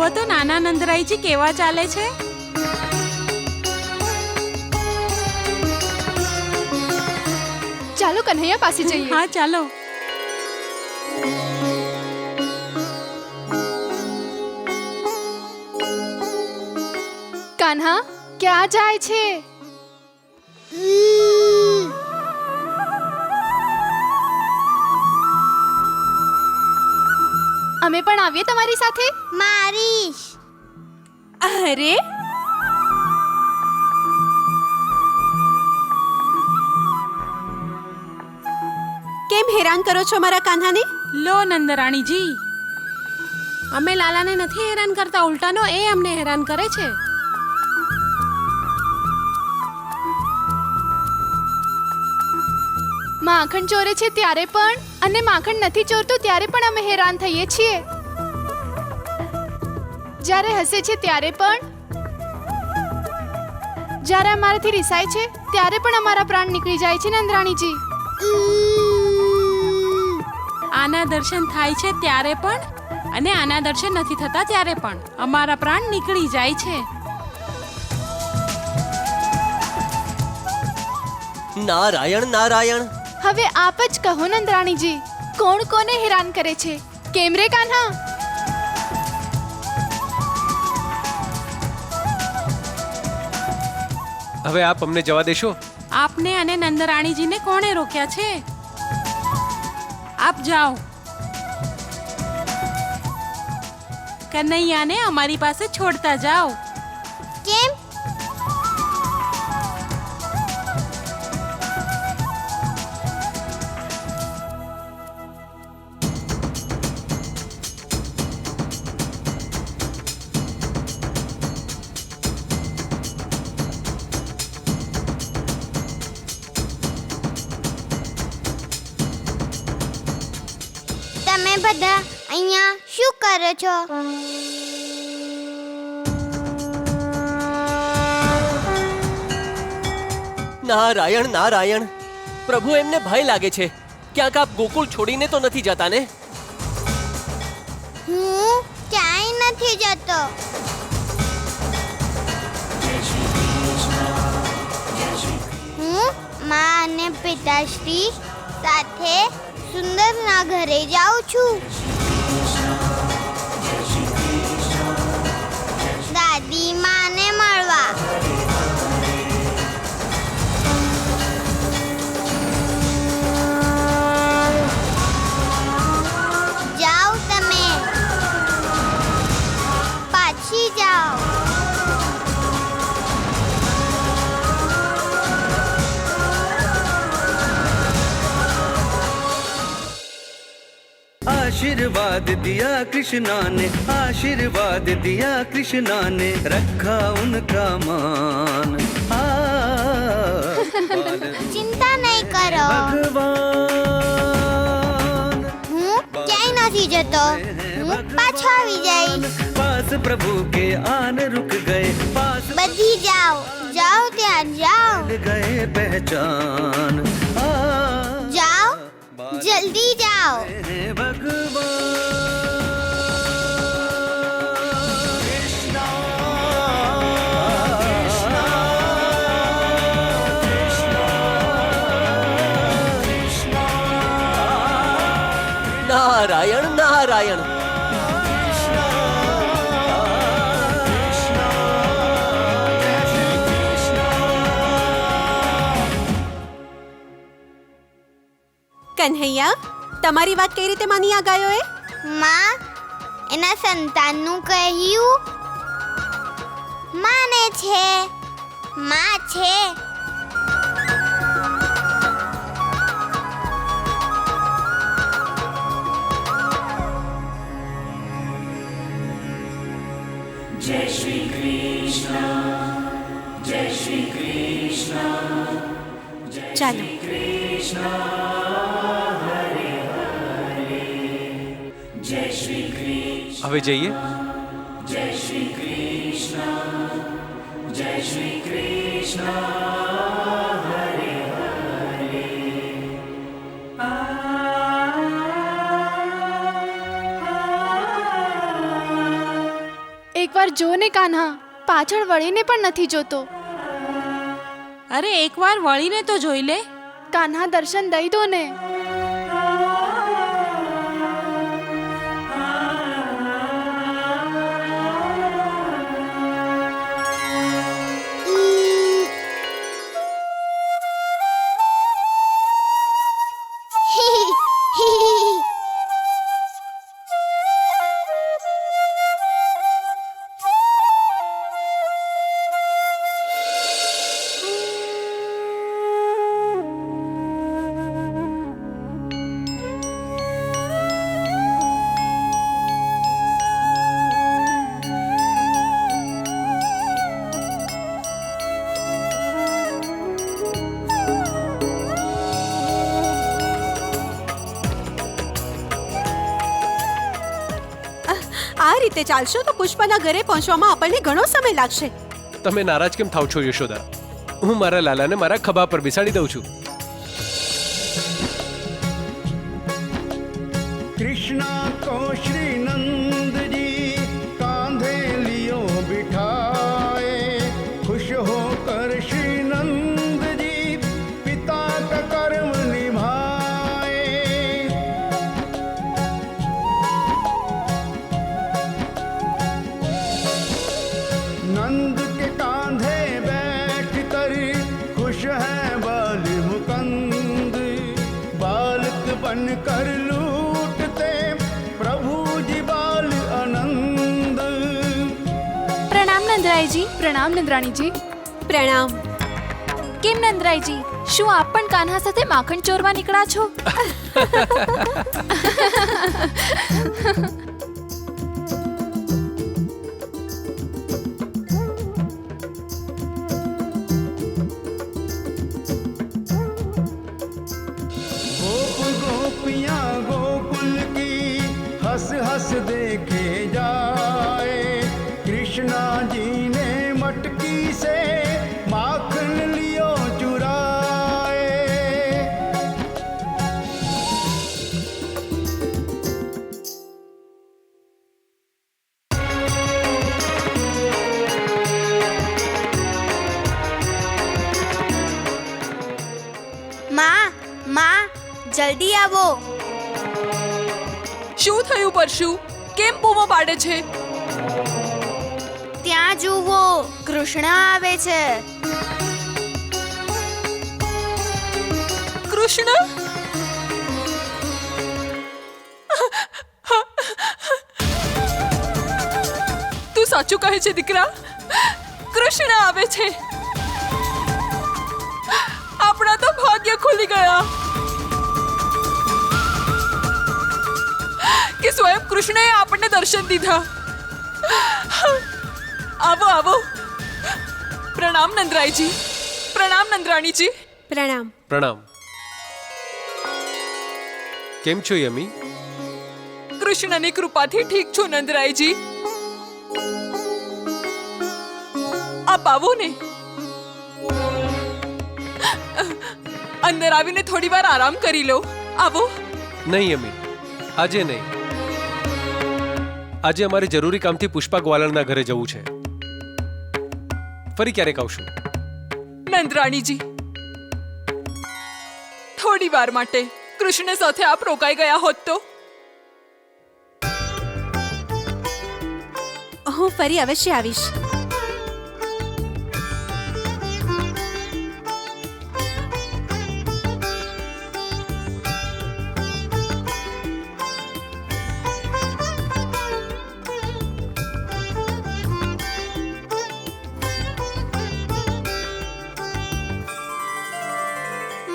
જુઓ તો નાના નંદરાઈજી કેવા ચાલે છે. ચાલો કન્હૈયા પાસે જઈએ. હા ચાલો. કાન્હા ક્યાં જાય છે? અમે પણ આવીએ તમારી સાથે. મારીશ. અરે કેમ હેરાન કરો છો મારા કાન્હાને? લો નંદરાણીજી, અમે લાલાને નથી હેરાન કરતા, ઉલટાનો એ અમને હેરાન કરે છે. માખણ ચોરે છે ત્યારે પણ અને માખણ નથી ચોરતો ત્યારે પણ અમે હેરાન થઈએ છીએ. જ્યારે હસે છે ત્યારે પણ, જ્યારે અમારાથી રિસાય છે ત્યારે પણ અમારા પ્રાણ નીકળી જાય છે નંદરાણીજી. આના દર્શન થાય છે ત્યારે પણ અને આના દર્શન નથી થતા ત્યારે પણ અમારા પ્રાણ નીકળી જાય છે. નારાયણ નારાયણ. હવે આપ જ કહો નંદરાણીજી, કોણ કોને હેરાન કરે છે? કેમ રે કાન્હા? હવે આપ અમને જવા દેશો? આપને અને નંદરાણીજીને કોણે રોક્યા છે? આપ જાઓ. કનૈયાને અમારી પાસે છોડતા જાઓ. કેમ? તમે બધા અહીંયા શું કરો છો? નારાયણ નારાયણ. પ્રભુ, એમને ભય લાગે છે. ક્યાંક આપ ગોકુળ છોડીને તો નથી જતા ને? હું ક્યાંય નથી જતો. હું મા અને પિતાશ્રી સાથે સુંદરના ઘરે જાઉં છું. દાદી માને મળવા. જાઓ તમે, પાછી જાઓ. आशीर्वाद दिया कृष्णा ने, आशीर्वाद दिया कृष्णा ने, रखा उनका मान. ચિંતા નહીં કરો, भगवान હું ક્યાંય નથી જતો. હું પાછો આવી જઈશ. पास प्रभु के आन रुक गए, पास બધી જાઓ, જાઓ ત્યાં જાઓ. गए पहचान. જાઓ, જલ્દી જાઓ. भगवान નારાયણ નારાયણ. કન્હૈયા, તમારી વાત કઈ રીતે માની આ ગાયોએ? માં એના સંતાનનું કહ્યું માને છે. માં છે. ચાલો. હવે જઈએ. એકવાર જો ને કાન્હા, પાછળ વળીને પણ નથી જોતો. અરે એકવાર વળીને તો જોઈ લે. કાન્હા દર્શન દઈ દો ને. આ રીતે ચાલશો તો પુષ્પાના ઘરે પહોંચવામાં આપણને ઘણો સમય લાગશે. તમે નારાજ કેમ થાવ છો યશોદા? હું મારા લાલાને મારા ખભા પર બેસાડી દઉં છું. कृष्णा को श्री नंद जी कांधे लियो बिठाए, खुश होकर श्री नंद जी पिता का कर्म निभाए. नंद के कांधे बैठ कर खुश है बाल मुकंद, बालक बन कर लूटते प्रभु जी बाल आनंद. પ્રણામ નંદરાયજી. પ્રણામ નંદરાણીજી. પ્રણામ. કેમ નંદરાયજી, શું આપ પણ કાન્હા સાથે માખણ ચોરવા નીકળ્યા છો? गोकुल गोपियाँ गोकुल की हंस हंस देखे जाए, कृष्णा जी ने मटकी से माखन लियो चुराए. માં, માં, જલ્દી આવો. શું થયું પરશુ? કેમ બૂમો પાડે છે? ત્યાં જુઓ, કૃષ્ણ આવે છે. કૃષ્ણ? તું સાચું કહે છે દીકરા? કૃષ્ણ આવે છે. આપણા તો ભાગ્ય ખુલી ગયા કે સ્વયં કૃષ્ણએ આપણને દર્શન દીધા. આવો આવો. પ્રણામ નંદરાયજી. પ્રણામ નંદરાણીજી. પ્રણામ. પ્રણામ. કેમ છો યમી? કૃષ્ણની કૃપાથી ઠીક છું નંદરાયજી. આપ આવો ને. અંદર આવીને થોડી વાર આરામ કરી લો. આવો. નહીં યમી, આજે નહીં. આજે અમારે જરૂરી કામથી પુષ્પા ગ્વાલણના ઘરે જવું છે. ફરી ક્યારેક આવશું. નંદરાણીજી, થોડી વાર માટે કૃષ્ણ સાથે આપ રોકાઈ ગયા હોત તો. હું ફરી અવશ્ય આવીશ.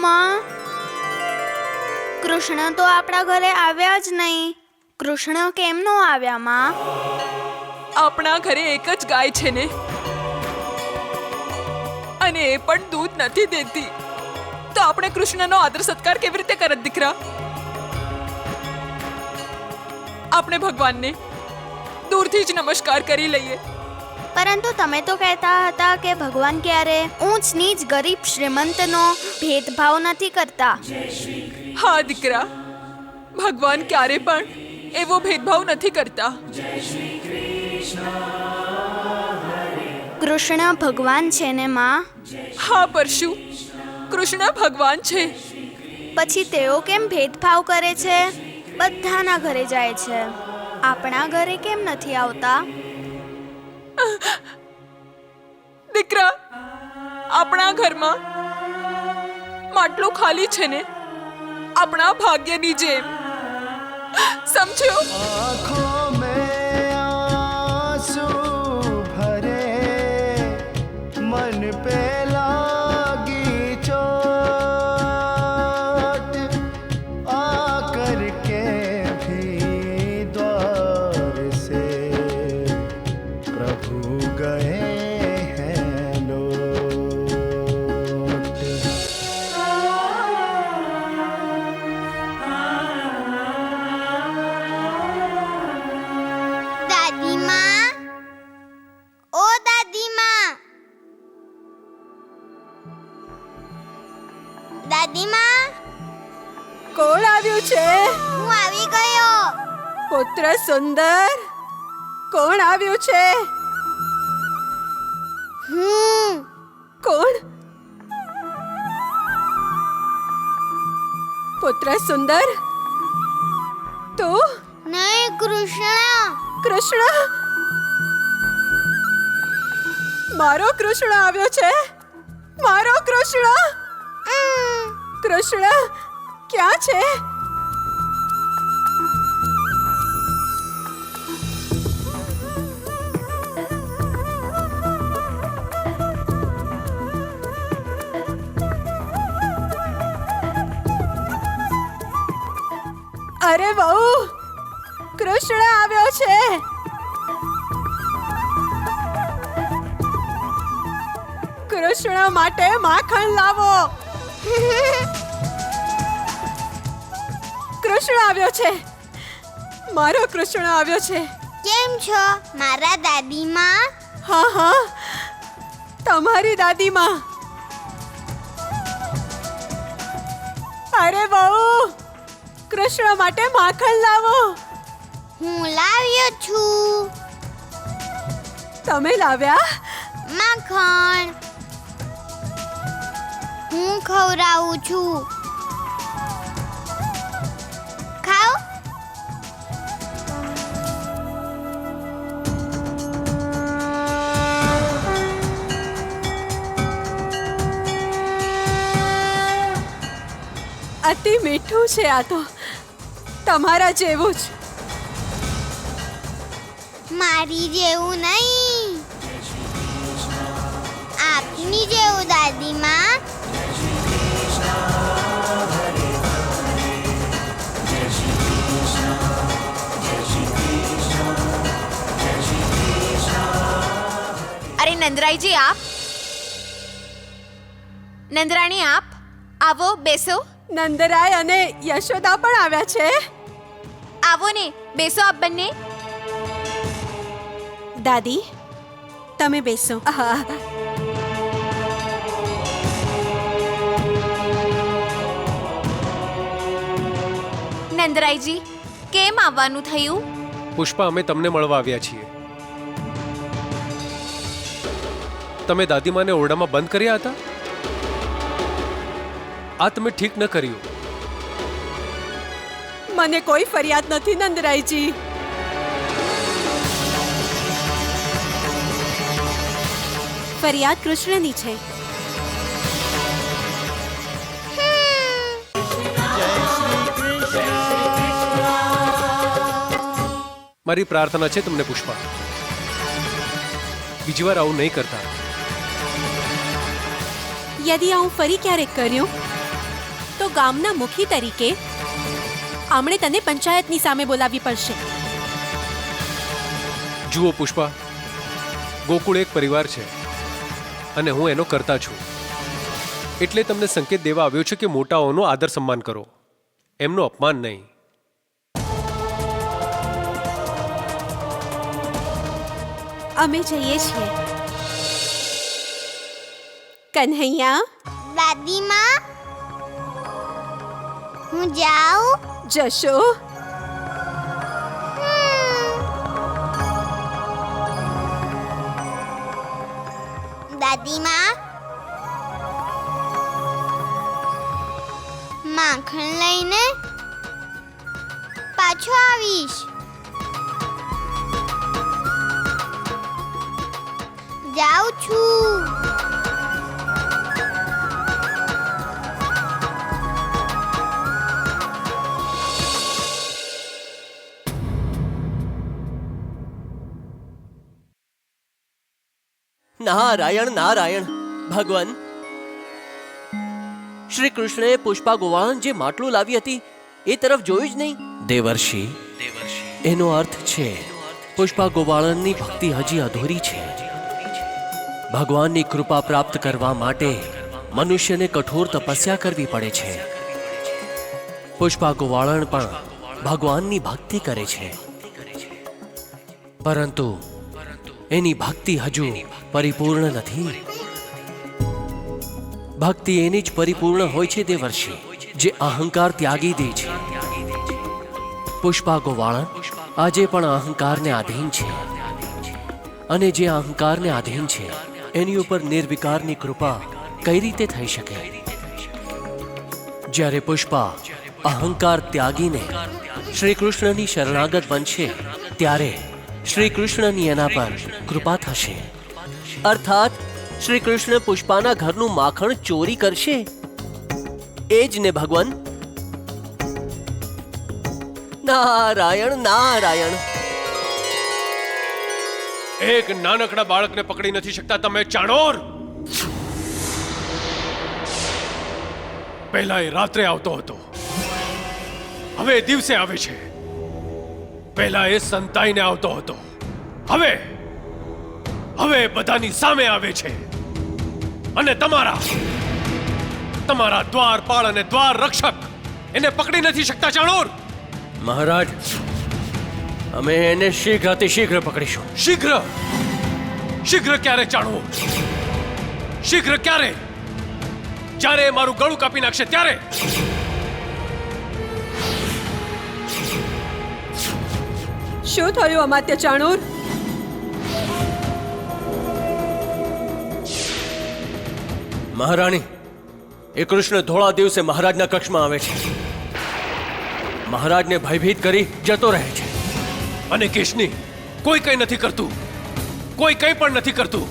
માં, કૃષ્ણ તો આપણા ઘરે આવ્યા જ નહીં. કૃષ્ણ કેમ નો આવ્યા માં? આપણા ઘરે એક જ ગાય છે ને, અને એ પણ દૂધ નથી દેતી. તો આપણે કૃષ્ણનો આદર સત્કાર કેવી રીતે કરત દીકરા? આપણે ભગવાનને દૂરથી જ નમસ્કાર કરી લઈએ. પરંતુ તમે તો કહેતા હતા કે ભગવાન ક્યારે ઊંચ નીચ ગરીબ શ્રીમંતનો ભેદભાવ નથી કરતા. હા દીકરા, ભગવાન ક્યારે પણ એવો ભેદભાવ નથી કરતા. કૃષ્ણ ભગવાન છે ને માં? હા પરશુ, કૃષ્ણ ભગવાન છે. પછી તેઓ કેમ ભેદભાવ કરે છે? બધાના ઘરે જાય છે, આપણા ઘરે કેમ નથી આવતા? દીકરા, આપણા ઘરમાં માટલું ખાલી છે ને, આપણા ભાગ્યની જેમ. સમજો? आँखों में आंसू भरे, मन पे लागी चोट, आकर के भी द्वार से प्रभु गए हैं लौट. દાદી માં, ઓ દાદી માં, દાદી માં, કોણ આવ્યું છે? હું આવી ગયો. પુત્ર સુંદર, કોણ આવ્યું છે? હું કોણ? પુત્ર સુંદર, તું? નહીં, કૃષ્ણ. કૃષ્ણ? મારો કૃષ્ણ આવ્યો છે, મારો કૃષ્ણ. કૃષ્ણ ક્યાં છે? અરે બહુ, કૃષ્ણ આવ્યો છે. કૃષ્ણ માટે માખણ લાવો. કૃષ્ણ આવ્યો છે, મારો કૃષ્ણ આવ્યો છે. કેમ છો મારા દાદી માં? હા હા, તમારી દાદીમાં. અરે બહુ, કૃષ્ણ માટે માખણ લાવો. હું લાવ્યો છું તમે લાવ્યા? માખણ. હું ખવડાવું છું. ખાઓ. અતિ મીઠું છે આ તો, તમારા જેવું જ. મારી જેવું નહીં, આપની જેવું દાદી માં. અરે નંદરાયજી, આપ. નંદરાણી, આપ આવો, બેસો. નંદરાય અને યશોદા પણ આવ્યા છે. આવો ને, બેસો આપ બંને. દાદી, તમે બેસો. હા. નંદરાયજી, કેમ આવવાનું થયું? પુષ્પા, અમે તમને મળવા આવ્યા છીએ. તમે દાદીમાને ઓરડામાં બંધ કર્યા હતા? આ તમે ઠીક ન કર્યું. મને કોઈ ફરિયાદ નથી નંદરાયજી. ફરિયાદ કૃષ્ણની છે. મારી પ્રાર્થના છે તમને પુષ્પા, બીજી વાર આવું નહીં કરતા. યદિ આવું ફરી ક્યારેક કર્યું તો ગામના મુખી તરીકે આમણે તને પંચાયતની સામે બોલાવવી પડશે. જુઓ પુષ્પા, ગોકુળ એક પરિવાર છે અને હું એનો કરતા છું. એટલે તમને સંકેત દેવા આવ્યો છું કે મોટાઓનો આદર સન્માન કરો, એમનું અપમાન નહીં. અમે જઈએ છીએ. કન્હૈયા, દાદી માં, હું જાઉં? જશો. દાદીમાં માખણ લઈને પાછો આવીશ. જાઉં છું. નારાયણ નારાયણ. ભગવાન, શ્રી કૃષ્ણએ પુષ્પા ગોવાળન જે માટલું લાવી હતી એ તરફ જોયું જ નહીં. દેવર્ષિ, એનો અર્થ છે પુષ્પા ગોવાળનની ભક્તિ હજી અધૂરી છે. ભગવાનની કૃપા પ્રાપ્ત કરવા માટે મનુષ્યને કઠોર તપસ્યા કરવી પડે છે. પુષ્પા ગોવાળન પણ ભગવાનની ભક્તિ કરે છે, પરંતુ એની ભક્તિ હજુ પરિપૂર્ણ નથી. ભક્તિ એની જ પરિપૂર્ણ હોય છે દેવર્ષિ, જે અહંકાર ત્યાગી દે છે. પુષ્પા ગોવાળન આજે પણ અહંકારને આધીન છે, અને જે અહંકારને આધીન છે એની ઉપર નિર્વિકારની કૃપા કઈ રીતે થઈ શકે? જ્યારે પુષ્પા અહંકાર ત્યાગીને શ્રી કૃષ્ણની શરણાગત બનશે ત્યારે શ્રી કૃષ્ણની એના પર કૃપા થશે. અર્થાત શ્રી કૃષ્ણ પુષ્પાના ઘરનું માખણ ચોરી કરશે. એ જ ને ભગવાન. નારાયણ નારાયણ. એક નાનકડા બાળકને પકડી નથી શકતા તમે, ચાણોર! પહેલા એ રાત્રે આવતો હતો, હવે દિવસે આવે છે. પહેલા એ સંતાઈને આવતો હતો, હવે બધાની સામે આવે છે. અને તમારા દ્વારપાળ અને દ્વાર રક્ષક એને પકડી નથી શકતા, ચાણોર! મહારાજ, અમે એને શીઘ્ર પકડીશું. શીઘ્ર ક્યારે, ચાણોર? શીઘ્ર ક્યારે? જ્યારે એ મારું ગળું કાપી નાખશે ત્યારે. શું થયું અમાત્ય ચાણોર? મહારાણી, એ કૃષ્ણ ધોળા દિવસે મહારાજના કક્ષમાં આવે છે, મહારાજને ભયભીત કરી જતો રહે છે. અને કેશની કોઈ કંઈ નથી કરતું, કોઈ કંઈ પણ નથી કરતું.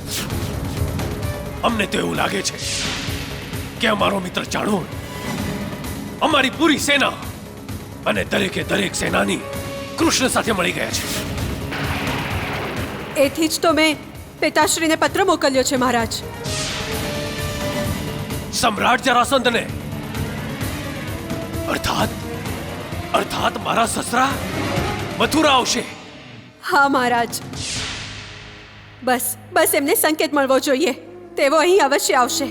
અમને તો એવું લાગે છે કે અમારો મિત્ર ચાણોર, અમારી પૂરી સેના અને દરેકે દરેક સેનાની કૃષ્ણ સાથે મળી ગયા છે. એથી જ તો મેં પિતાશ્રીને પત્ર મોકલ્યો છે મહારાજ. સમ્રાટ જરાસંધને, અર્થાત મારા સસરા મથુરા આવશે. હા મહારાજ, બસ એમને સંકેત મળવો જોઈએ. તેઓ અહીં અવશ્ય આવશે.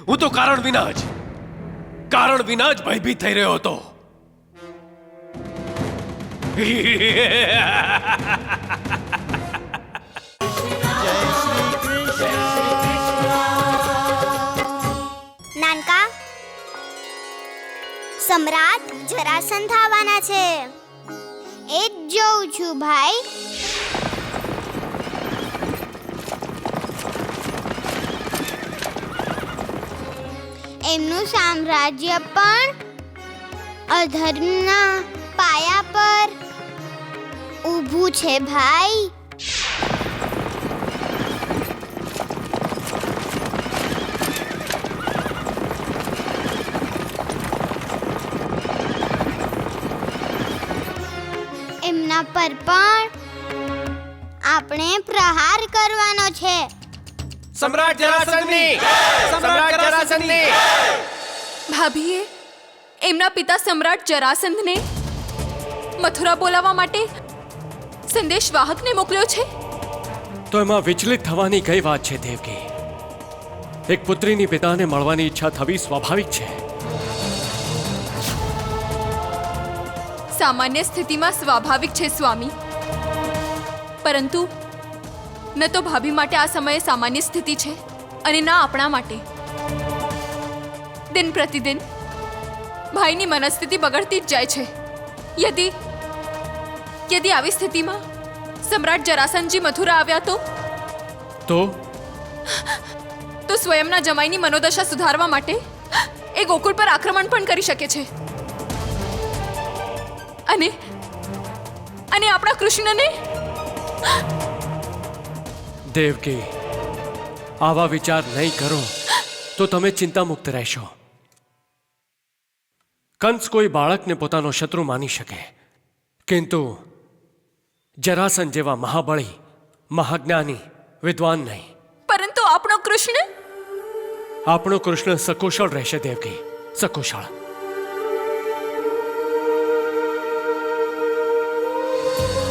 હું તો કારણ વિના જ ભયભીત થઈ રહ્યો હતો. નાનકા, સમ્રાટ જરાસંધ આવવાના છે. એ જ જોઉં છું ભાઈ. એમનું સામ્રાજ્ય પણ અધર્મના પાયા પર ઊભું છે ભાઈ. એમના પર પણ આપણે પ્રહાર કરવાનો છે. સમ્રાટ જરાસંધની ભાભીએ એમના પિતા સમ્રાટ જરાસંધને મથુરા બોલાવવા માટે સંદેશવાહકને મોકલ્યો છે. તો એમાં વિચલિત થવાની કઈ વાત છે દેવકી? એક પુત્રીની પિતાને મળવાની ઈચ્છા થવી સ્વાભાવિક છે. સામાન્ય સ્થિતિમાં સ્વાભાવિક છે સ્વામી, પરંતુ ન તો ભાભી માટે આ સમયે સામાન્ય સ્થિતિ છે અને ના આપણા માટે. દિન પ્રતિદિન ભાઈની મનસ્થિતિ બગડતી જ જાય છે. યદિ આવી સ્થિતિમાં સમ્રાટ જરાસંધજી મથુરા આવ્યા તો તો સ્વયંના જમાઈની મનોદશા સુધારવા માટે એ ગોકુળ પર આક્રમણ પણ કરી શકે છે અને અને આપણા કૃષ્ણને દેવકી, આવા વિચાર નહીં કરો તો તમે ચિંતામુક્ત રહેશો. કંસ કોઈ બાળકને પોતાનો શત્રુ માની શકે, કિંતુ જરાસંધ જેવા મહાબળી, મહાજ્ઞાની, વિદ્વાન નહીં. પરંતુ આપણો કૃષ્ણ આપણો કૃષ્ણ સકુશળ રહેશે દેવકી, સકુશળ.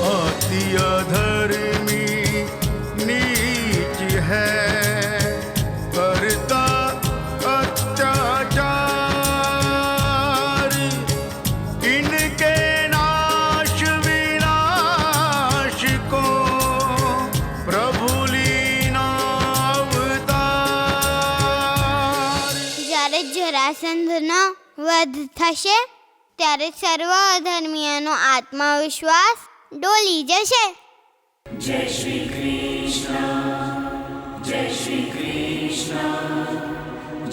अति अधर्मी नीच है करता अत्याचार इनके नाश विनाश को प्रभु लीना अवतार. જ્યારે જરાસંધનો વધ થશે ત્યારે સર્વ અધર્મીઓનો આત્મવિશ્વાસ ડોલી જશે. जय श्री कृष्ण जय श्री कृष्ण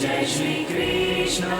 जय श्री कृष्ण